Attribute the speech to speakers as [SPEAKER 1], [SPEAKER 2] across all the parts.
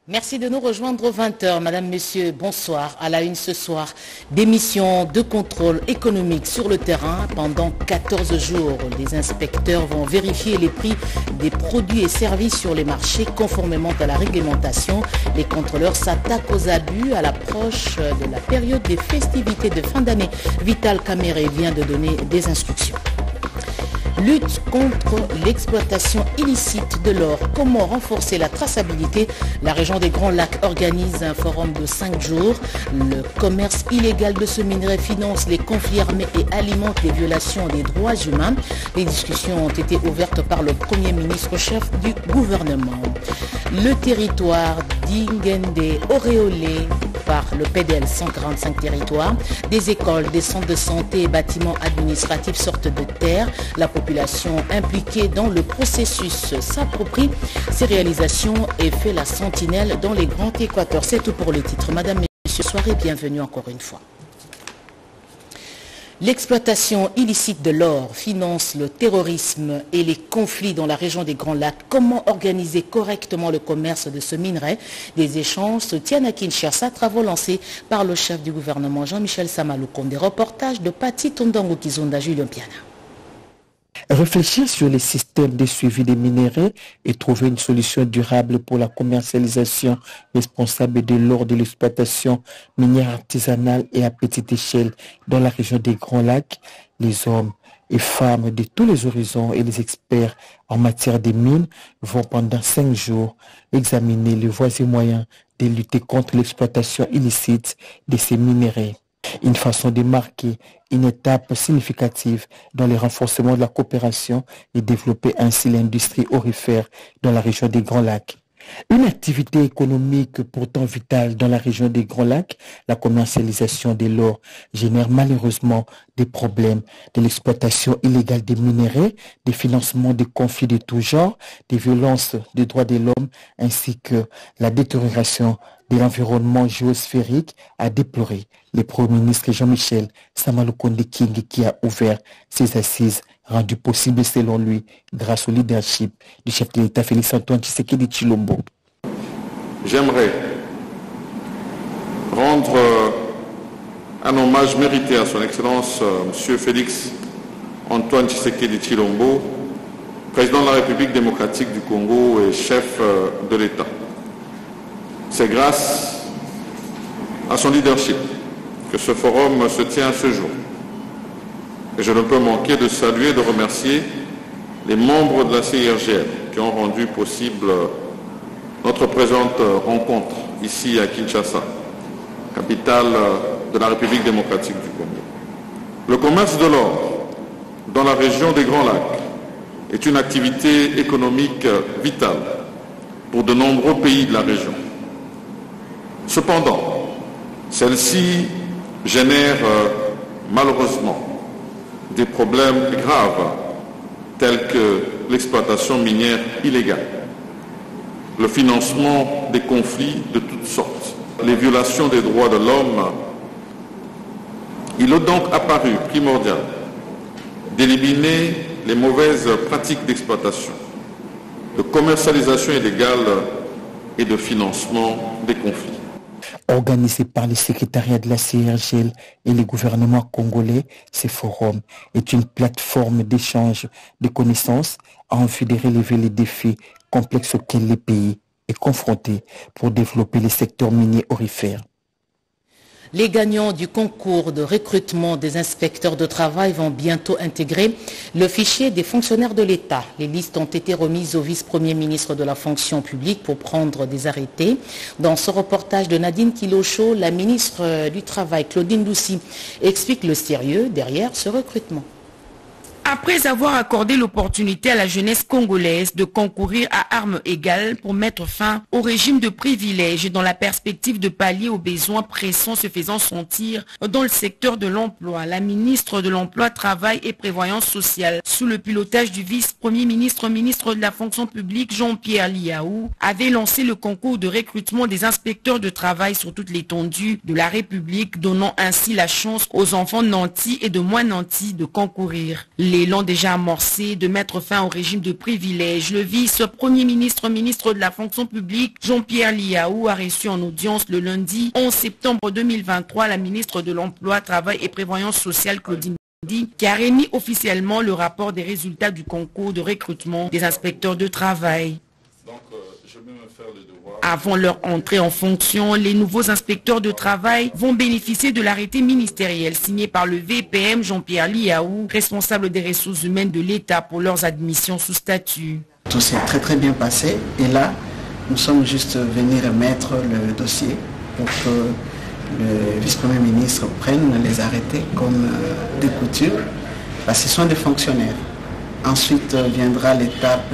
[SPEAKER 1] Merci de nous rejoindre aux 20h. Madame, Monsieur, bonsoir. À la une ce soir, des missions de contrôle économique sur le terrain pendant 14 jours. Les inspecteurs vont vérifier les prix des produits et services sur les marchés conformément à la réglementation. Les contrôleurs s'attaquent aux abus à l'approche de la période des festivités de fin d'année. Vital Caméré vient de donner des instructions. Lutte contre l'exploitation illicite de l'or. Comment renforcer la traçabilité? La région des Grands Lacs organise un forum de 5 jours. Le commerce illégal de ce minerai finance les conflits armés et alimente les violations des droits humains. Les discussions ont été ouvertes par le Premier ministre chef du gouvernement. Le territoire d'Ingende auréolé par le PDL, 145 territoires. Des écoles, des centres de santé et bâtiments administratifs sortent de terre. La population impliquée dans le processus s'approprie ces réalisations et fait la sentinelle dans les grands équateurs. C'est tout pour le titre. Madame, Messieurs, soirée, bienvenue encore une fois. L'exploitation illicite de l'or finance le terrorisme et les conflits dans la région des Grands Lacs. Comment organiser correctement le commerce de ce minerai? Des échanges se tiennent à Kinshasa, travaux lancés par le chef du gouvernement Jean-Michel Samaloukonde. Des reportages de Pati Tondango Kizonda, Julien Piana.
[SPEAKER 2] Réfléchir sur les systèmes de suivi des minéraux et trouver une solution durable pour la commercialisation responsable de l'or de l'exploitation minière artisanale et à petite échelle dans la région des Grands Lacs. Les hommes et femmes de tous les horizons et les experts en matière de mines vont pendant 5 jours examiner les voies et moyens de lutter contre l'exploitation illicite de ces minéraux. Une façon de marquer une étape significative dans le renforcement de la coopération et développer ainsi l'industrie aurifère dans la région des Grands Lacs. Une activité économique pourtant vitale dans la région des Grands Lacs, la commercialisation de l'or génère malheureusement des problèmes de l'exploitation illégale des minéraux, des financements de conflits de tout genre, des violences des droits de l'homme ainsi que la détérioration de l'environnement géosphérique a déploré le Premier ministre Jean-Michel Samaloukonde King qui a ouvert ses assises rendues possibles selon lui grâce au leadership du chef de l'État Félix-Antoine Tshisekedi Tshilombo.
[SPEAKER 3] J'aimerais rendre un hommage mérité à son Excellence M. Félix-Antoine Tshisekedi Tshilombo, président de la République démocratique du Congo et chef de l'État. C'est grâce à son leadership que ce forum se tient ce jour. Et je ne peux manquer de saluer et de remercier les membres de la CIRGL qui ont rendu possible notre présente rencontre ici à Kinshasa, capitale de la République démocratique du Congo. Le commerce de l'or dans la région des Grands Lacs est une activité économique vitale pour de nombreux pays de la région. Cependant, celle-ci génère malheureusement des problèmes graves tels que l'exploitation minière illégale, le financement des conflits de toutes sortes, les violations des droits de l'homme. Il est donc apparu primordial d'éliminer les mauvaises pratiques d'exploitation, de commercialisation illégale et de financement des conflits.
[SPEAKER 2] Organisé par le secrétariat de la CIRGL et le gouvernement congolais, ce forum est une plateforme d'échange de connaissances en vue de relever les défis complexes auxquels le pays est confronté pour développer les secteurs miniers aurifères.
[SPEAKER 1] Les gagnants du concours de recrutement des inspecteurs de travail vont bientôt intégrer le fichier des fonctionnaires de l'État. Les listes ont été remises au vice-premier ministre de la fonction publique pour prendre des arrêtés. Dans ce reportage de Nadine Kilocho, la ministre du Travail, Claudine Loussi, explique le sérieux derrière ce recrutement.
[SPEAKER 4] Après avoir accordé l'opportunité à la jeunesse congolaise de concourir à armes égales pour mettre fin au régime de privilèges dans la perspective de pallier aux besoins pressants se faisant sentir dans le secteur de l'emploi, la ministre de l'Emploi, Travail et Prévoyance sociale, sous le pilotage du vice-premier ministre, ministre de la fonction publique Jean-Pierre Liaou, avait lancé le concours de recrutement des inspecteurs de travail sur toute l'étendue de la République, donnant ainsi la chance aux enfants nantis et de moins nantis de concourir. Les l'élan déjà amorcé de mettre fin au régime de privilèges, le vice-premier ministre, ministre de la fonction publique, Jean-Pierre Liaou, a reçu en audience le lundi 11 septembre 2023 la ministre de l'Emploi, Travail et Prévoyance sociale, Claudine Ndondi, qui a remis officiellement le rapport des résultats du concours de recrutement des inspecteurs de travail. Avant leur entrée en fonction, les nouveaux inspecteurs de travail vont bénéficier de l'arrêté ministériel signé par le VPM Jean-Pierre Liaou, responsable des ressources humaines de l'État pour leurs admissions sous statut.
[SPEAKER 5] Tout s'est très bien passé et là, nous sommes juste venus remettre le dossier pour que le vice-premier ministre prenne les arrêtés comme de coutume, parce que ce sont des fonctionnaires. Ensuite viendra l'étape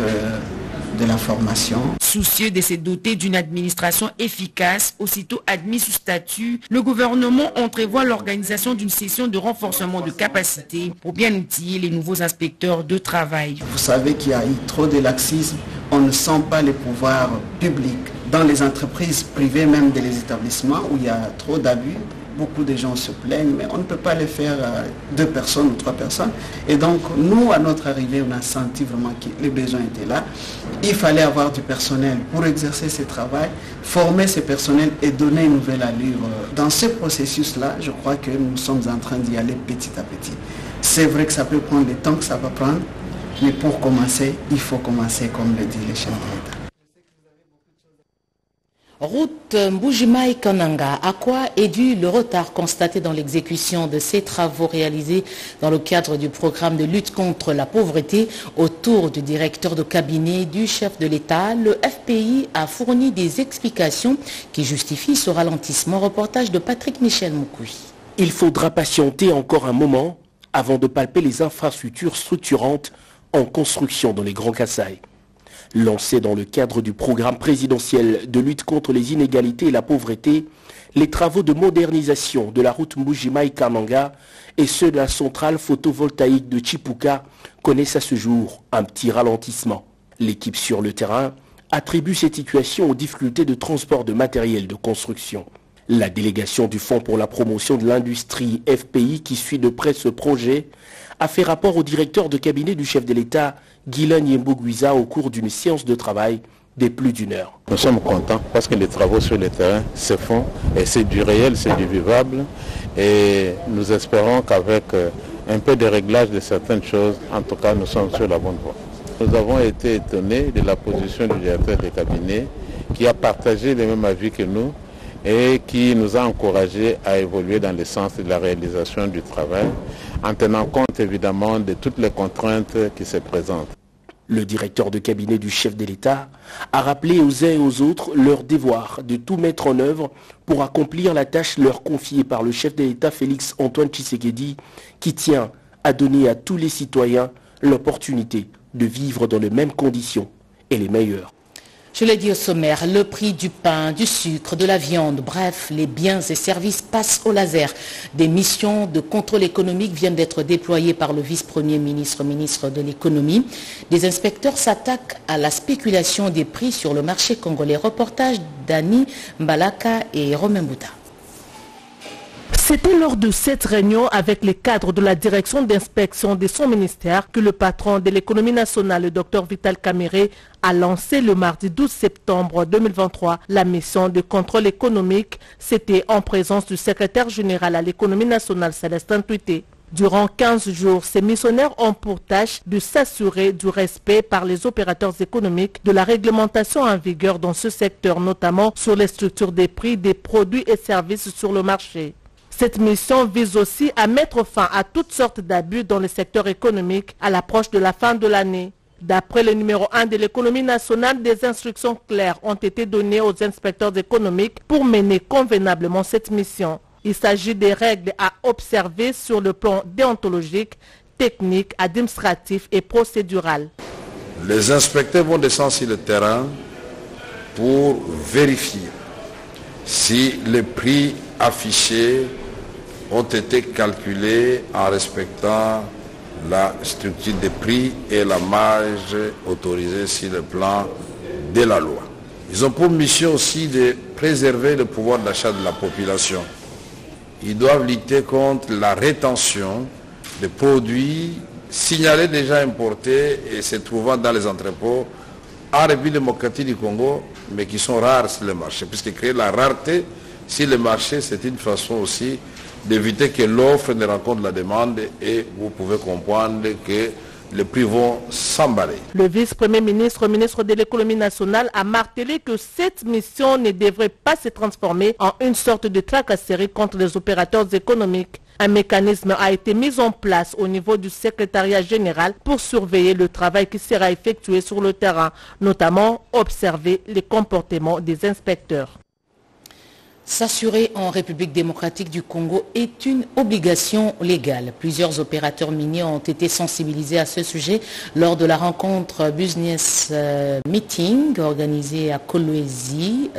[SPEAKER 5] de la formation.
[SPEAKER 4] Soucieux de se doter d'une administration efficace, aussitôt admis sous statut, le gouvernement entrevoit l'organisation d'une session de renforcement de capacité pour bien outiller les nouveaux inspecteurs de travail.
[SPEAKER 5] Vous savez qu'il y a eu trop de laxisme, on ne sent pas les pouvoirs publics. Dans les entreprises privées, même dans les établissements où il y a trop d'abus, beaucoup de gens se plaignent, mais on ne peut pas les faire à 2 personnes ou 3 personnes. Et donc, nous, à notre arrivée, on a senti vraiment que les besoins étaient là. Il fallait avoir du personnel pour exercer ce travail, former ce personnel et donner une nouvelle allure. Dans ce processus-là, je crois que nous sommes en train d'y aller petit à petit. C'est vrai que ça peut prendre le temps que ça va prendre, mais pour commencer, il faut commencer, comme le dit le chef de l'État.
[SPEAKER 1] Route Mbujimayi-Kananga, à quoi est dû le retard constaté dans l'exécution de ces travaux réalisés dans le cadre du programme de lutte contre la pauvreté? Autour du directeur de cabinet du chef de l'État, le FPI a fourni des explications qui justifient ce ralentissement. Reportage de Patrick Michel Moukoui.
[SPEAKER 6] Il faudra patienter encore un moment avant de palper les infrastructures structurantes en construction dans les Grands Kasaï. Lancés dans le cadre du programme présidentiel de lutte contre les inégalités et la pauvreté, les travaux de modernisation de la route Mbujimayi-Kananga et ceux de la centrale photovoltaïque de Chipuka connaissent à ce jour un petit ralentissement. L'équipe sur le terrain attribue cette situation aux difficultés de transport de matériel de construction. La délégation du Fonds pour la promotion de l'industrie FPI qui suit de près ce projet a fait rapport au directeur de cabinet du chef de l'État, Guylaine Yembo-Guiza, au cours d'une séance de travail de plus d'1 heure.
[SPEAKER 7] Nous sommes contents parce que les travaux sur le terrain se font et c'est du réel, c'est du vivable et nous espérons qu'avec un peu de réglage de certaines choses, en tout cas nous sommes sur la bonne voie. Nous avons été étonnés de la position du directeur de cabinet qui a partagé les mêmes avis que nous et qui nous a encouragés à évoluer dans le sens de la réalisation du travail, en tenant compte évidemment de toutes les contraintes qui se présentent.
[SPEAKER 6] Le directeur de cabinet du chef de l'État a rappelé aux uns et aux autres leur devoir de tout mettre en œuvre pour accomplir la tâche leur confiée par le chef de l'État Félix Antoine Tshisekedi, qui tient à donner à tous les citoyens l'opportunité de vivre dans les mêmes conditions et les meilleures.
[SPEAKER 1] Je l'ai dit au sommaire, le prix du pain, du sucre, de la viande, bref, les biens et services passent au laser. Des missions de contrôle économique viennent d'être déployées par le vice-premier ministre, ministre de l'économie. Des inspecteurs s'attaquent à la spéculation des prix sur le marché congolais. Reportage d'Annie Mbalaka et Romain Bouta.
[SPEAKER 8] C'était lors de cette réunion avec les cadres de la direction d'inspection de son ministère que le patron de l'économie nationale, le Dr Vital Kamerhe, a lancé le mardi 12 septembre 2023 la mission de contrôle économique. C'était en présence du secrétaire général à l'économie nationale, Célestin Tuité. Durant 15 jours, ces missionnaires ont pour tâche de s'assurer du respect par les opérateurs économiques de la réglementation en vigueur dans ce secteur, notamment sur les structures des prix des produits et services sur le marché. Cette mission vise aussi à mettre fin à toutes sortes d'abus dans le secteur économique à l'approche de la fin de l'année. D'après le numéro 1 de l'économie nationale, des instructions claires ont été données aux inspecteurs économiques pour mener convenablement cette mission. Il s'agit des règles à observer sur le plan déontologique, technique, administratif et procédural.
[SPEAKER 9] Les inspecteurs vont descendre sur le terrain pour vérifier si les prix affichés ont été calculés en respectant la structure des prix et la marge autorisée sur le plan de la loi. Ils ont pour mission aussi de préserver le pouvoir d'achat de la population. Ils doivent lutter contre la rétention de produits signalés déjà importés et se trouvant dans les entrepôts en République démocratique du Congo, mais qui sont rares sur le marché, puisque créer la rareté sur le marché, c'est une façon aussi d'éviter que l'offre ne rencontre la demande, et vous pouvez comprendre que les prix vont s'emballer.
[SPEAKER 8] Le vice-premier ministre, ministre de l'économie nationale, a martelé que cette mission ne devrait pas se transformer en une sorte de tracasserie contre les opérateurs économiques. Un mécanisme a été mis en place au niveau du secrétariat général pour surveiller le travail qui sera effectué sur le terrain, notamment observer les comportements des inspecteurs.
[SPEAKER 1] S'assurer en République démocratique du Congo est une obligation légale. Plusieurs opérateurs miniers ont été sensibilisés à ce sujet lors de la rencontre Business Meeting organisée à Kolwezi.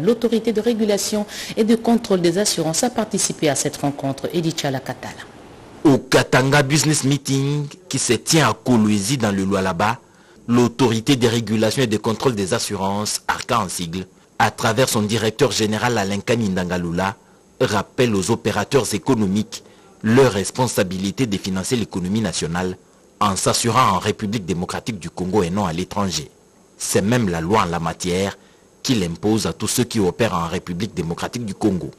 [SPEAKER 1] L'autorité de régulation et de contrôle des assurances a participé à cette rencontre. Edichala Katala.
[SPEAKER 10] Au Katanga Business Meeting qui se tient à Kolwezi dans le Lualaba, l'autorité de régulation et de contrôle des assurances, ARCA en sigle, à travers son directeur général Alain Kanindangalula, rappelle aux opérateurs économiques leur responsabilité de financer l'économie nationale en s'assurant en République démocratique du Congo et non à l'étranger. C'est même la loi en la matière qui l'impose à tous ceux qui opèrent en République démocratique du Congo.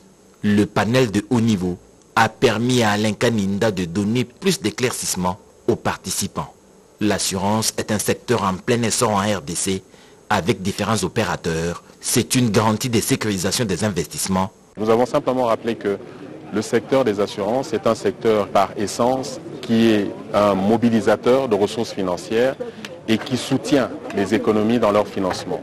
[SPEAKER 10] Le panel de haut niveau a permis à Alain Kaninda de donner plus d'éclaircissements aux participants. L'assurance est un secteur en plein essor en RDC avec différents opérateurs. C'est une garantie de sécurisation des investissements.
[SPEAKER 11] Nous avons simplement rappelé que le secteur des assurances est un secteur par essence qui est un mobilisateur de ressources financières et qui soutient les économies dans leur financement.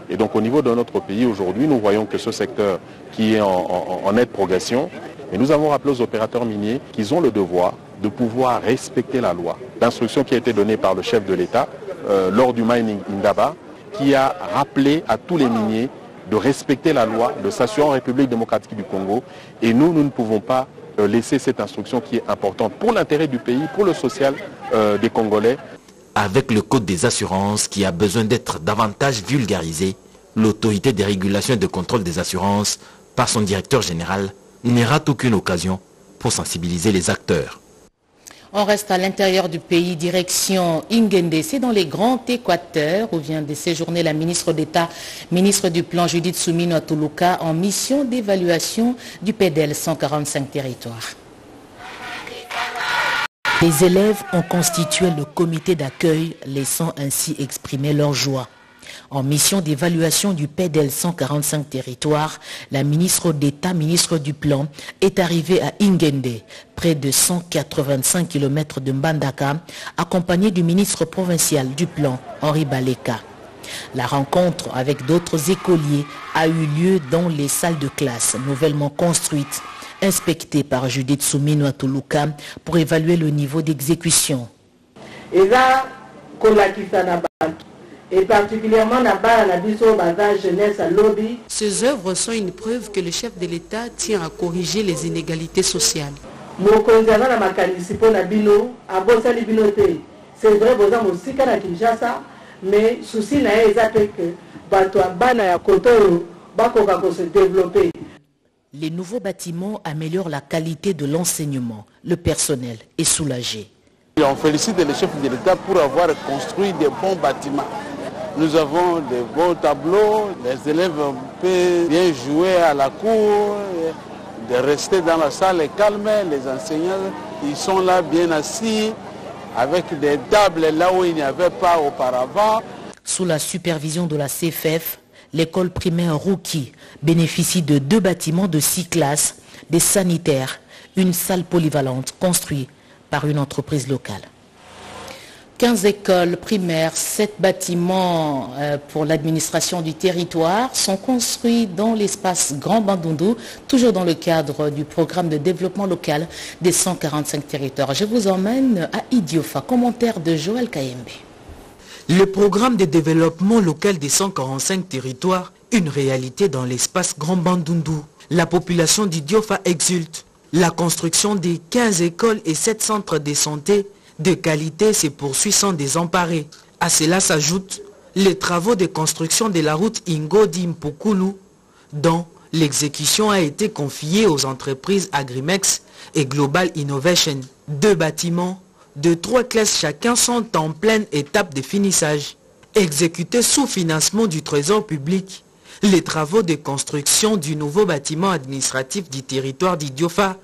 [SPEAKER 11] Et donc au niveau de notre pays aujourd'hui, nous voyons que ce secteur qui est en nette progression, et nous avons rappelé aux opérateurs miniers qu'ils ont le devoir de pouvoir respecter la loi. L'instruction qui a été donnée par le chef de l'État lors du Mining Indaba, qui a rappelé à tous les miniers de respecter la loi, de s'assurer en République démocratique du Congo. Et nous ne pouvons pas laisser cette instruction qui est importante pour l'intérêt du pays, pour le social des Congolais.
[SPEAKER 10] Avec le code des assurances qui a besoin d'être davantage vulgarisé, l'autorité de régulation et de contrôle des assurances, par son directeur général, n'y rate aucune occasion pour sensibiliser les acteurs.
[SPEAKER 1] On reste à l'intérieur du pays, direction Ingende, c'est dans les Grands Équateurs où vient de séjourner la ministre d'État, ministre du Plan Judith Soumino Atuluka en mission d'évaluation du PEDEL 145 territoires. Les élèves ont constitué le comité d'accueil, laissant ainsi exprimer leur joie. En mission d'évaluation du PEDEL 145 territoires, la ministre d'État, ministre du Plan, est arrivée à Ingende, près de 185 km de Mbandaka, accompagnée du ministre provincial du Plan, Henri Baleka. La rencontre avec d'autres écoliers a eu lieu dans les salles de classe nouvellement construites, inspectées par Judith Soumino Atuluka pour évaluer le niveau d'exécution.
[SPEAKER 12] Et particulièrement là-bas, la biso bazar jeunesse à lobby.
[SPEAKER 13] Ces œuvres sont une preuve que le chef de l'État tient à corriger les inégalités sociales.
[SPEAKER 12] C'est vrai, vous avez aussi qu'à Kinshasa, mais souci n'a été que Batoabana ya Kotoro bakoka se développer.
[SPEAKER 1] Les nouveaux bâtiments améliorent la qualité de l'enseignement. Le personnel est soulagé.
[SPEAKER 14] On félicite le chef de l'État pour avoir construit des bons bâtiments. Nous avons de bons tableaux, les élèves peuvent bien jouer à la cour, de rester dans la salle calme, les enseignants ils sont là bien assis, avec des tables là où il n'y avait pas auparavant.
[SPEAKER 1] Sous la supervision de la CFF, l'école primaire Rouki bénéficie de 2 bâtiments de 6 classes, des sanitaires, une salle polyvalente construite par une entreprise locale. 15 écoles primaires, 7 bâtiments pour l'administration du territoire sont construits dans l'espace Grand Bandundu, toujours dans le cadre du programme de développement local des 145 territoires. Je vous emmène à Idiofa, commentaire de Joël Kayembe.
[SPEAKER 10] Le programme de développement local des 145 territoires, une réalité dans l'espace Grand Bandundu. La population d'Idiofa exulte. La construction des 15 écoles et 7 centres de santé de qualité se poursuit sans désemparer. À cela s'ajoutent les travaux de construction de la route Ingodi-Mpokulu, dont l'exécution a été confiée aux entreprises Agrimex et Global Innovation. 2 bâtiments
[SPEAKER 15] de 3 classes chacun sont en pleine étape de finissage. Exécutés sous financement du Trésor public, les travaux de construction du nouveau bâtiment administratif du territoire d'Idiofa,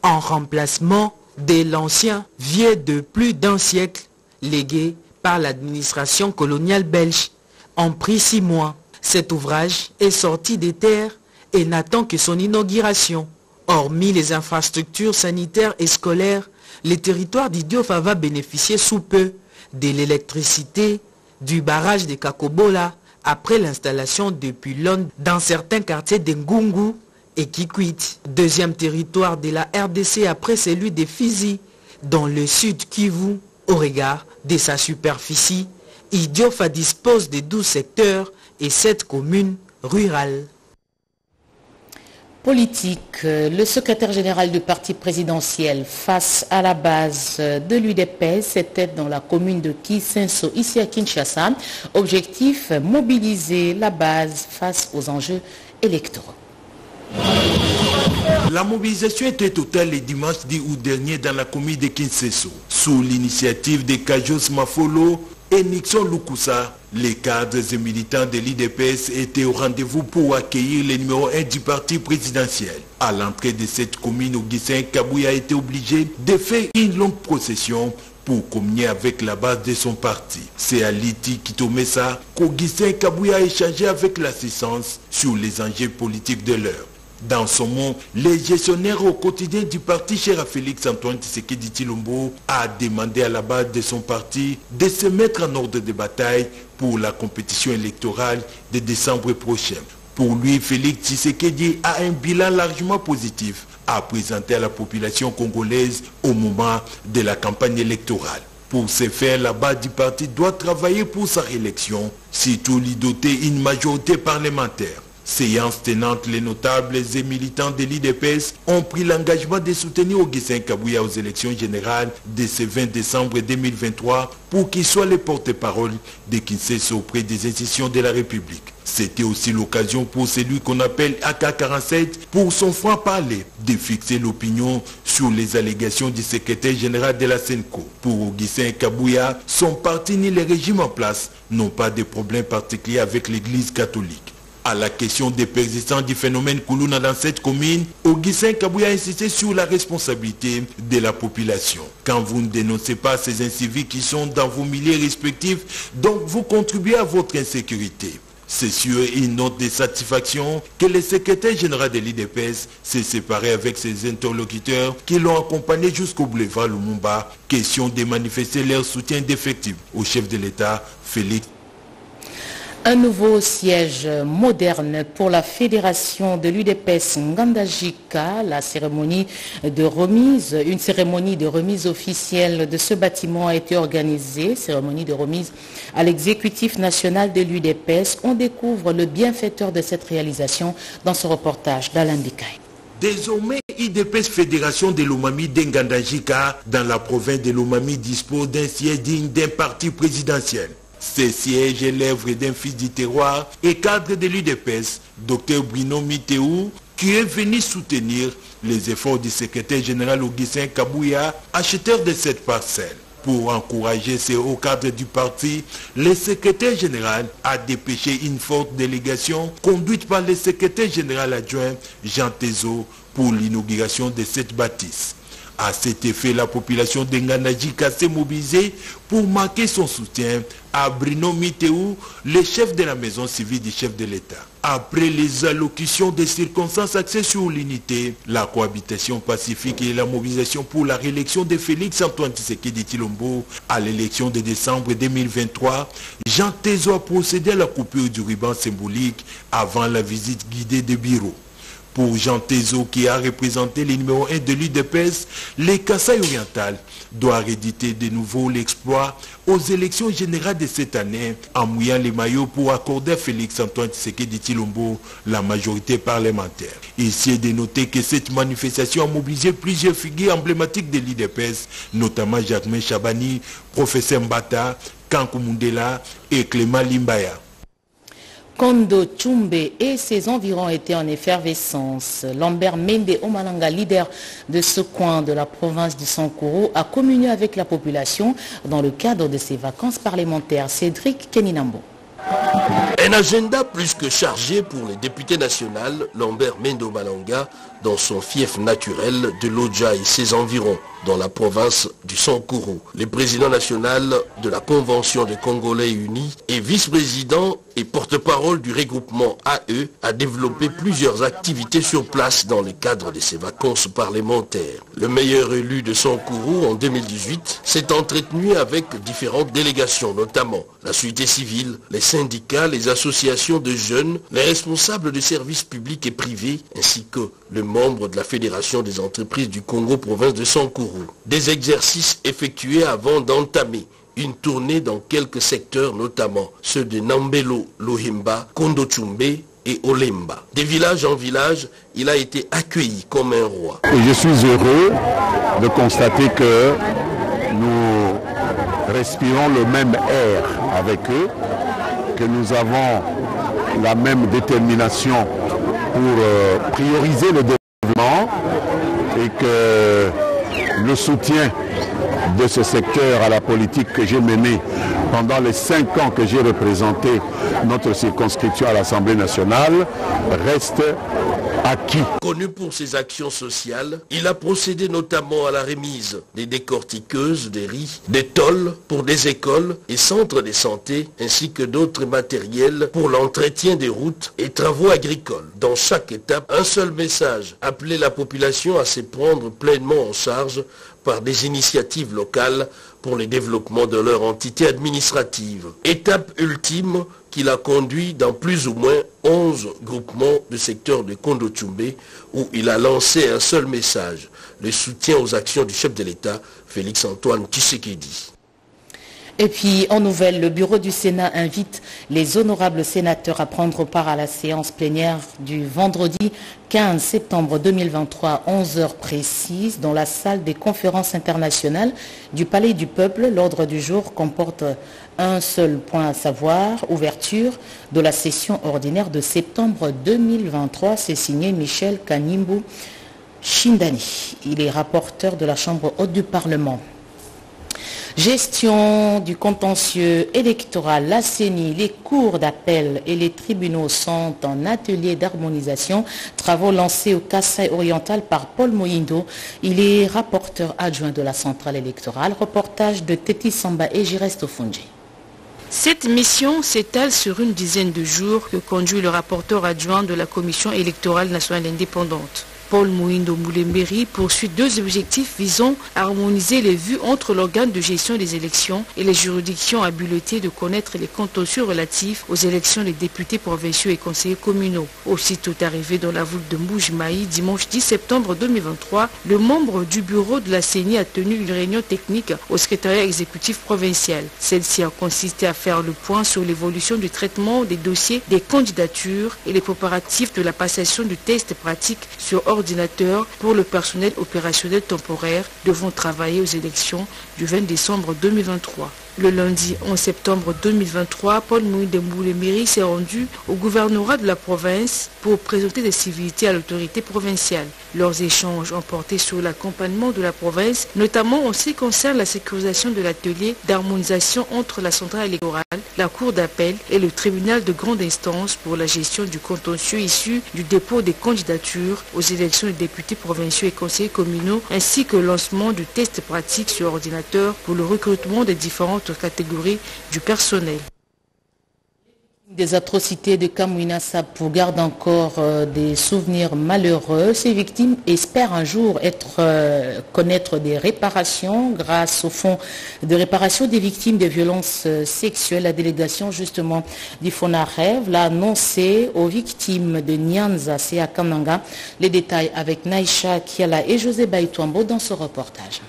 [SPEAKER 15] en remplacement de l'ancien vieux de plus d'1 siècle, légué par l'administration coloniale belge, ont pris 6 mois. Cet ouvrage est sorti des terres et n'attend que son inauguration. Hormis les infrastructures sanitaires et scolaires, le territoire d'Idiofa va bénéficier sous peu de l'électricité du barrage de Kakobola après l'installation de pylônes dans certains quartiers de Ngungu et Kikwit. Deuxième territoire de la RDC après celui de Fizi, dans le sud Kivu. Au regard de sa superficie, Idiofa dispose de 12 secteurs et 7 communes rurales.
[SPEAKER 1] Politique, le secrétaire général du parti présidentiel face à la base de l'UDPS était dans la commune de Kisenso, ici à Kinshasa. Objectif, mobiliser la base face aux enjeux électoraux.
[SPEAKER 16] La mobilisation était totale le dimanche 10 août dernier dans la commune de Kinshasa. Sous l'initiative de Kajos Mafolo et Nixon Lukusa, les cadres et militants de l'IDPS étaient au rendez-vous pour accueillir le numéro 1 du parti présidentiel. À l'entrée de cette commune, Augustin Kabouya a été obligé de faire une longue procession pour communier avec la base de son parti. C'est à Liti Kitomesa qu'Augustin Kabouya a échangé avec l'assistance sur les enjeux politiques de l'heure. Dans son mot, le gestionnaire au quotidien du parti, cher à Félix Antoine Tshisekedi Tshilombo, a demandé à la base de son parti de se mettre en ordre de bataille pour la compétition électorale de décembre prochain. Pour lui, Félix Tshisekedi a un bilan largement positif à présenter à la population congolaise au moment de la campagne électorale. Pour ce faire, la base du parti doit travailler pour sa réélection, surtout lui doter une majorité parlementaire. Séance tenante, les notables et militants de l'IDPS ont pris l'engagement de soutenir Augustin Kabouya aux élections générales de ce 20 décembre 2023 pour qu'il soit le porte-parole de Kinshasa auprès des institutions de la République. C'était aussi l'occasion pour celui qu'on appelle AK-47 pour son franc-parler de fixer l'opinion sur les allégations du secrétaire général de la SENCO. Pour Augustin Kabouya, son parti ni les régimes en place n'ont pas de problème particulier avec l'Église catholique. À la question des persistants du phénomène Koulouna dans cette commune, Augustin Kabouya a insisté sur la responsabilité de la population. Quand vous ne dénoncez pas ces inciviques qui sont dans vos milieux respectifs, donc vous contribuez à votre insécurité. C'est sur une note de satisfaction que le secrétaire général de l'IDPS s'est séparé avec ses interlocuteurs qui l'ont accompagné jusqu'au boulevard Lumumba, question de manifester leur soutien défectible au chef de l'État, Félix.
[SPEAKER 1] Un nouveau siège moderne pour la fédération de l'UDPS Ngandajika. Une cérémonie de remise officielle de ce bâtiment a été organisée. Cérémonie de remise à l'exécutif national de l'UDPS. On découvre le bienfaiteur de cette réalisation dans ce reportage d'Alain Bikaï.
[SPEAKER 16] Désormais, IDPS Fédération de l'Omami d'Ngandajika dans la province de l'Omami dispose d'un siège digne d'un parti présidentiel. Ce siège est l'œuvre d'un fils du terroir et cadre de l'UDPS, Dr Bruno Mitéou, qui est venu soutenir les efforts du secrétaire général Augustin Kabouya, acheteur de cette parcelle. Pour encourager ces hauts cadres du parti, le secrétaire général a dépêché une forte délégation conduite par le secrétaire général adjoint Jean Tezo pour l'inauguration de cette bâtisse. À cet effet, la population de Ngandajika s'est mobilisée pour marquer son soutien à Bruno Mitéou, le chef de la maison civile du chef de l'État. Après les allocutions des circonstances axées sur l'unité, la cohabitation pacifique et la mobilisation pour la réélection de Félix Antoine Tshisekedi Tshilombo à l'élection de décembre 2023, Jean Tezo a procédé à la coupure du ruban symbolique avant la visite guidée des bureaux. Pour Jean Tezo, qui a représenté le numéro 1 de l'UDPS, le Kasaï oriental doit rééditer de nouveau l'exploit aux élections générales de cette année en mouillant les maillots pour accorder à Félix Antoine Tshisekedi Tshilombo la majorité parlementaire. Ici est de noter que cette manifestation a mobilisé plusieurs figures emblématiques de l'UDPS, notamment Jacquemin Chabani, professeur Mbata, Kankou Mundela et Clément Limbaya.
[SPEAKER 1] Kondo Tchumbe et ses environs étaient en effervescence. Lambert Mende Omalanga, leader de ce coin de la province du Sankuru, a communié avec la population dans le cadre de ses vacances parlementaires. Cédric Keninambo.
[SPEAKER 17] Un agenda plus que chargé pour le député national Lambert Mende Omalanga dans son fief naturel de Lodja et ses environs, dans la province du Sankuru. Le président national de la Convention des Congolais Unis et vice-président et porte-parole du regroupement AE a développé plusieurs activités sur place dans le cadre de ses vacances parlementaires. Le meilleur élu de Sankuru en 2018 s'est entretenu avec différentes délégations, notamment la société civile, les syndicats, les associations de jeunes, les responsables de services publics et privés, ainsi que le membre de la Fédération des entreprises du Congo, province de Sankuru. Des exercices effectués avant d'entamer une tournée dans quelques secteurs, notamment ceux de Nambelo, Lohimba, Kondo Tchumbe et Olemba. De village en village, il a été accueilli comme un roi.
[SPEAKER 18] Et je suis heureux de constater que nous respirons le même air avec eux, que nous avons la même détermination pour prioriser le développement et que le soutien de ce secteur à la politique que j'ai menée pendant les 5 ans que j'ai représenté notre circonscription à l'Assemblée nationale reste acquis.
[SPEAKER 17] Connu pour ses actions sociales, il a procédé notamment à la remise des décortiqueuses, des riz, des tôles pour des écoles et centres de santé, ainsi que d'autres matériels pour l'entretien des routes et travaux agricoles. Dans chaque étape, un seul message, appeler la population à se prendre pleinement en charge par des initiatives locales pour le développement de leur entité administrative. Étape ultime qu'il a conduit dans plus ou moins 11 groupements de secteur de Kondo Tchumbe où il a lancé un seul message, le soutien aux actions du chef de l'État, Félix-Antoine Tshisekedi.
[SPEAKER 1] Et puis, en nouvelle, le bureau du Sénat invite les honorables sénateurs à prendre part à la séance plénière du vendredi 15 septembre 2023 à 11h précises dans la salle des conférences internationales du Palais du Peuple. L'ordre du jour comporte un seul point, à savoir ouverture de la session ordinaire de septembre 2023. C'est signé Michel Kanimbu Shindani. Il est rapporteur de la Chambre haute du Parlement. Gestion du contentieux électoral, la CENI, les cours d'appel et les tribunaux sont en atelier d'harmonisation. Travaux lancés au Kasaï oriental par Paul Moyindo. Il est rapporteur adjoint de la centrale électorale. Reportage de Teti Samba et Jirest Ofunji.
[SPEAKER 4] Cette mission s'étale sur une dizaine de jours que conduit le rapporteur adjoint de la Commission électorale nationale indépendante. Paul Moyindo Moulemberi poursuit 2 objectifs visant à harmoniser les vues entre l'organe de gestion des élections et les juridictions habilitées de connaître les contentieux relatifs aux élections des députés provinciaux et conseillers communaux. Aussitôt arrivé dans la ville de Mbujimaï, dimanche 10 septembre 2023, le membre du bureau de la CENI a tenu une réunion technique au secrétariat exécutif provincial. Celle-ci a consisté à faire le point sur l'évolution du traitement des dossiers des candidatures et les préparatifs de la passation du test pratique sur ordinateur pour le personnel opérationnel temporaire devant travailler aux élections du 20 décembre 2023. Le lundi 11 septembre 2023, Paul Moyindo Moulemberi s'est rendu au gouvernorat de la province pour présenter des civilités à l'autorité provinciale. Leurs échanges ont porté sur l'accompagnement de la province, notamment en ce qui concerne la sécurisation de l'atelier d'harmonisation entre la centrale électorale, la cour d'appel et le tribunal de grande instance pour la gestion du contentieux issu du dépôt des candidatures aux élections des députés provinciaux et conseillers communaux, ainsi que le lancement du test pratique sur ordinateur pour le recrutement des différentes catégories du personnel.
[SPEAKER 1] Des atrocités de Kamwina Sapu gardent encore des souvenirs malheureux. Ces victimes espèrent un jour connaître des réparations grâce au fonds de réparation des victimes de violences sexuelles. La délégation justement du FONAREV l'a annoncé aux victimes de Nyanza et à Kananga. Les détails avec Naïcha Kiala et José Baïtouambo dans ce reportage.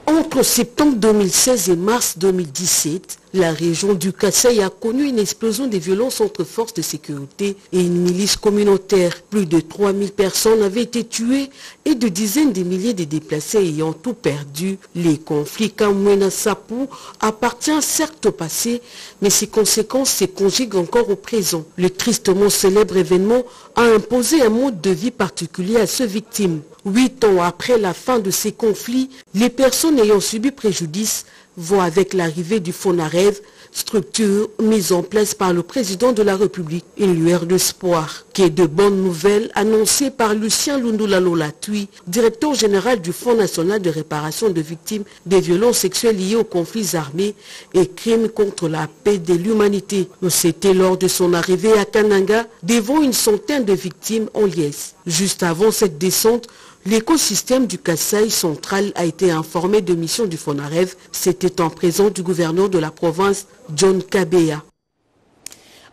[SPEAKER 19] Entre septembre 2016 et mars 2017,
[SPEAKER 13] La région du Kasaï a connu une explosion des violences entre forces de sécurité et une milice communautaire. Plus de 3000 personnes avaient été tuées et de dizaines de milliers de déplacés ayant tout perdu. Les conflits Kamwena-Sapou appartiennent certes au passé, mais ses conséquences se conjuguent encore au présent. Le tristement célèbre événement a imposé un mode de vie particulier à ses victimes. 8 ans après la fin de ces conflits, les personnes ayant subi préjudice voient avec l'arrivée du FONAREV, structure mise en place par le président de la République, une lueur d'espoir, qui est de bonnes nouvelles annoncées par Lucien Lundula-Lolatui, directeur général du Fonds national de réparation de victimes des violences sexuelles liées aux conflits armés et crimes contre la paix de l'humanité. C'était lors de son arrivée à Kananga, devant une centaine de victimes en liesse. Juste avant cette descente, l'écosystème du Kasaï central a été informé de mission du FONAREV. C'était en présence du gouverneur de la province, John Kabeya.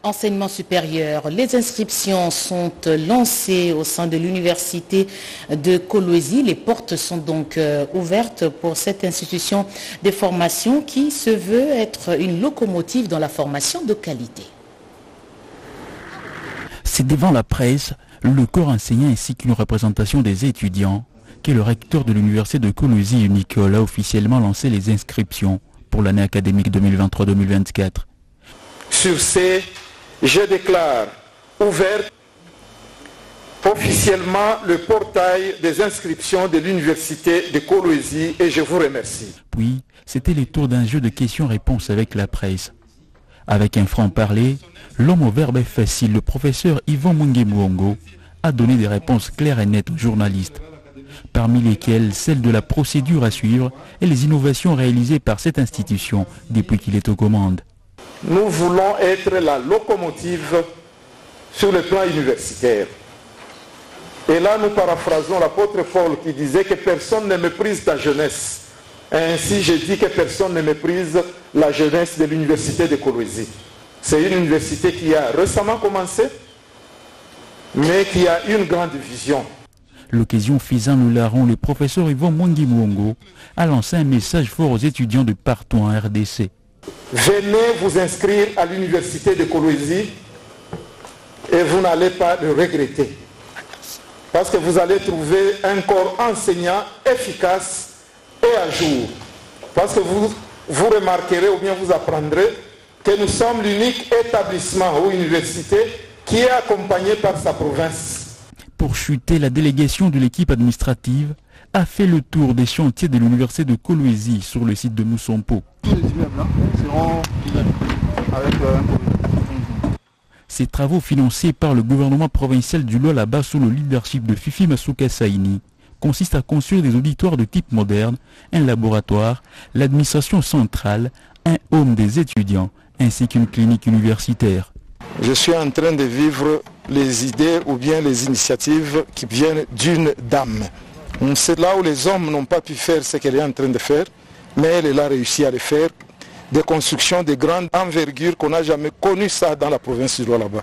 [SPEAKER 1] Enseignement supérieur, les inscriptions sont lancées au sein de l'université de Kolwezi. Les portes sont donc ouvertes pour cette institution de formation qui se veut être une locomotive dans la formation de qualité.
[SPEAKER 19] C'est devant la presse, le corps enseignant ainsi qu'une représentation des étudiants que le recteur de l'université de Kolwezi, Nicolas, a officiellement lancé les inscriptions pour l'année académique 2023-2024.
[SPEAKER 20] Sur ces, je déclare ouvert officiellement le portail des inscriptions de l'université de Kolwezi et je vous remercie.
[SPEAKER 19] Puis, c'était le tour d'un jeu de questions-réponses avec la presse. Avec un franc-parler, l'homme au verbe facile, le professeur Yvon Mungemuongo, a donné des réponses claires et nettes aux journalistes, parmi lesquelles celle de la procédure à suivre et les innovations réalisées par cette institution depuis qu'il est aux commandes.
[SPEAKER 20] Nous voulons être la locomotive sur le plan universitaire. Et là, nous paraphrasons l'apôtre Paul qui disait que personne ne méprise ta jeunesse. Ainsi, je dis que personne ne méprise la jeunesse de l'université de Kolwezi. C'est une université qui a récemment commencé, mais qui a une grande vision.
[SPEAKER 19] L'occasion faisant le larron, le professeur Yvon Mungemuongo a lancé un message fort aux étudiants de partout en RDC.
[SPEAKER 20] Venez vous inscrire à l'université de Kolwezi et vous n'allez pas le regretter. Parce que vous allez trouver un corps enseignant efficace et à jour. Parce que vous remarquerez ou bien vous apprendrez que nous sommes l'unique établissement ou université qui est accompagné par sa province.
[SPEAKER 19] Pour chuter, la délégation de l'équipe administrative a fait le tour des chantiers de l'université de Kolwezi sur le site de Moussampo. Ces travaux financés par le gouvernement provincial du Lualaba sous le leadership de Fifi Masuka Saini consistent à construire des auditoires de type moderne, un laboratoire, l'administration centrale, un home des étudiants ainsi qu'une clinique universitaire.
[SPEAKER 20] Je suis en train de vivre les idées ou bien les initiatives qui viennent d'une dame. C'est là où les hommes n'ont pas pu faire ce qu'elle est en train de faire, mais elle a réussi à le faire. Des constructions de grande envergure qu'on n'a jamais connu ça dans la province du Lualaba.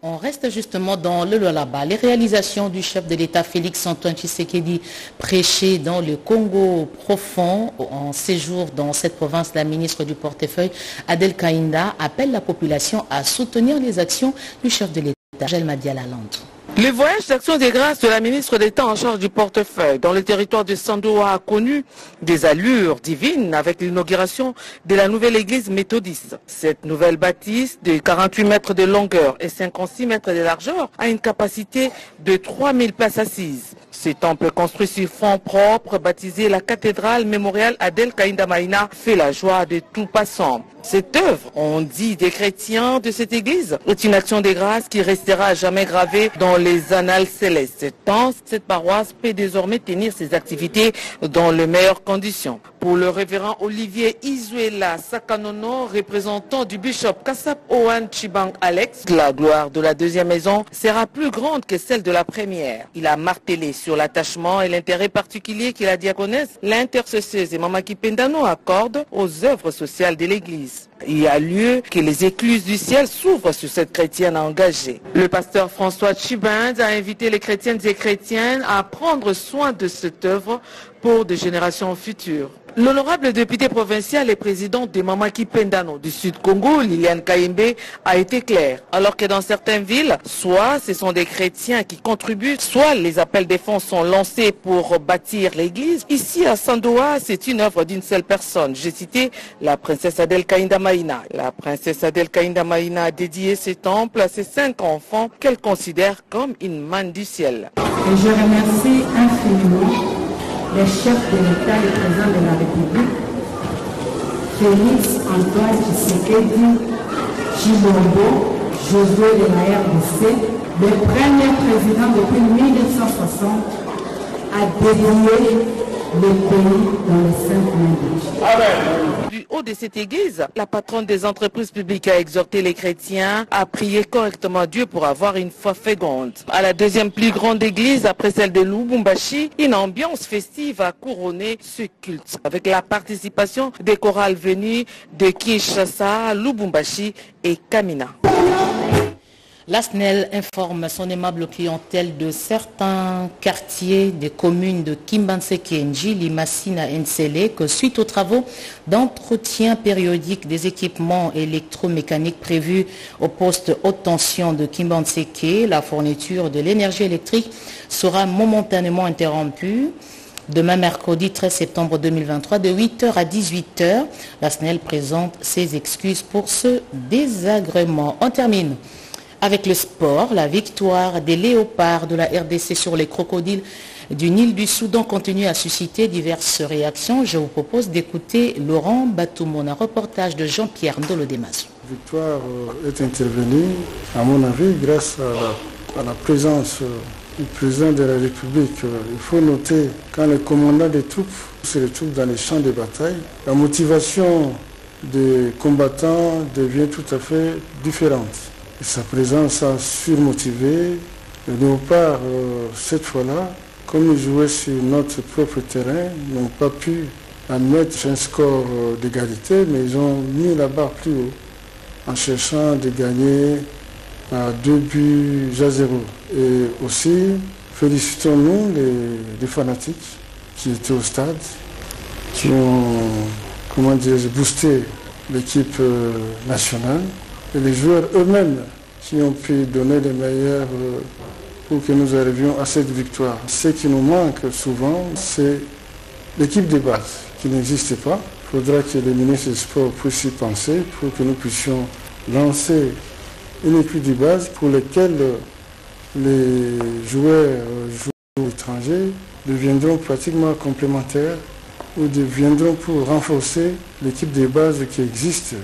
[SPEAKER 1] On reste justement dans le Lualaba. Les réalisations du chef de l'État Félix Antoine Tshisekedi prêché dans le Congo profond en séjour dans cette province. La ministre du portefeuille Adel Kainda appelle la population à soutenir les actions du chef de l'État. Gelmadia Lalande.
[SPEAKER 21] Le voyage d'action des grâces de la ministre d'État en charge du portefeuille dans le territoire de Sandoa a connu des allures divines avec l'inauguration de la nouvelle église méthodiste. Cette nouvelle bâtisse de 48 mètres de longueur et 56 mètres de largeur a une capacité de 3000 places assises. Ce temple construit sur fonds propres, baptisé la cathédrale mémoriale Adel Kainda Maïna, fait la joie de tout passant. Cette œuvre, on dit des chrétiens de cette église, est une action de grâce qui restera à jamais gravée dans les annales célestes. Tant cette paroisse peut désormais tenir ses activités dans les meilleures conditions. Pour le révérend Olivier Izuela Sakanono, représentant du bishop Kassap Owan Chibang Alex, la gloire de la deuxième maison sera plus grande que celle de la première. Il a martelé sur l'attachement et l'intérêt particulier que la diaconesse, l'intercesseuse et Mama Kipendano accorde aux œuvres sociales de l'église. Il y a lieu que les écluses du ciel s'ouvrent sur cette chrétienne engagée. Le pasteur François Chiband a invité les chrétiennes et chrétiennes à prendre soin de cette œuvre pour des générations futures. L'honorable député provincial et président de Mamaki Pendano du Sud Congo, Liliane Kaimbe, a été claire. Alors que dans certaines villes, soit ce sont des chrétiens qui contribuent, soit les appels des fonds sont lancés pour bâtir l'église. Ici à Sandoa, c'est une œuvre d'une seule personne. J'ai cité la princesse Adèle Kainda Maïna. La princesse Adèle Kainda Maïna a dédié ce temple à ses 5 enfants qu'elle considère comme une manne du ciel.
[SPEAKER 3] Et je remercie infiniment les chefs de l'État et président de la République, Félix Antoine Tshisekedi Tshilombo, Josué de la RDC, le premier président depuis 1960, a dédié le pays dans les 5 mains.
[SPEAKER 21] Du haut de cette église, la patronne des entreprises publiques a exhorté les chrétiens à prier correctement Dieu pour avoir une foi féconde. À la deuxième plus grande église, après celle de Lubumbashi, une ambiance festive a couronné ce culte, avec la participation des chorales venues de Kinshasa, Lubumbashi et Kamina.
[SPEAKER 1] La SNEL informe son aimable clientèle de certains quartiers des communes de Kimbanse-Kenji, Limassina, Nsele que suite aux travaux d'entretien périodique des équipements électromécaniques prévus au poste haute tension de Kimbanse-Ke, la fourniture de l'énergie électrique sera momentanément interrompue. Demain, mercredi 13 septembre 2023, de 8h à 18h, la SNEL présente ses excuses pour ce désagrément. On termine avec le sport. La victoire des léopards de la RDC sur les crocodiles du Nil du Soudan continue à susciter diverses réactions. Je vous propose d'écouter Laurent Batoumon, un reportage de Jean-Pierre Ndolo-Demazo.
[SPEAKER 22] La victoire est intervenue, à mon avis, grâce à la présence du président de la République. Il faut noter, quand le commandant des troupes se retrouve dans les champs de bataille, la motivation des combattants devient tout à fait différente. Et sa présence a surmotivé. Les léopards, cette fois-là, comme ils jouaient sur notre propre terrain, n'ont pas pu admettre un score d'égalité, mais ils ont mis la barre plus haut en cherchant de gagner à 2-0. Et aussi, félicitons-nous les fanatiques qui étaient au stade, qui ont, boosté l'équipe nationale. Et les joueurs eux-mêmes qui ont pu donner les meilleurs pour que nous arrivions à cette victoire. Ce qui nous manque souvent, c'est l'équipe de base qui n'existe pas. Il faudra que le ministre des Sports puisse y penser pour que nous puissions lancer une équipe de base pour laquelle les joueurs étrangers deviendront pratiquement complémentaires ou deviendront pour renforcer l'équipe de base qui existe.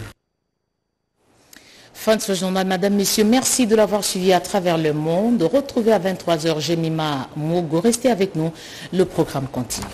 [SPEAKER 1] Fin de ce journal, Madame, Messieurs, merci de l'avoir suivi à travers le monde. Retrouvez à 23h Jemima Mogo. Restez avec nous, le programme continue.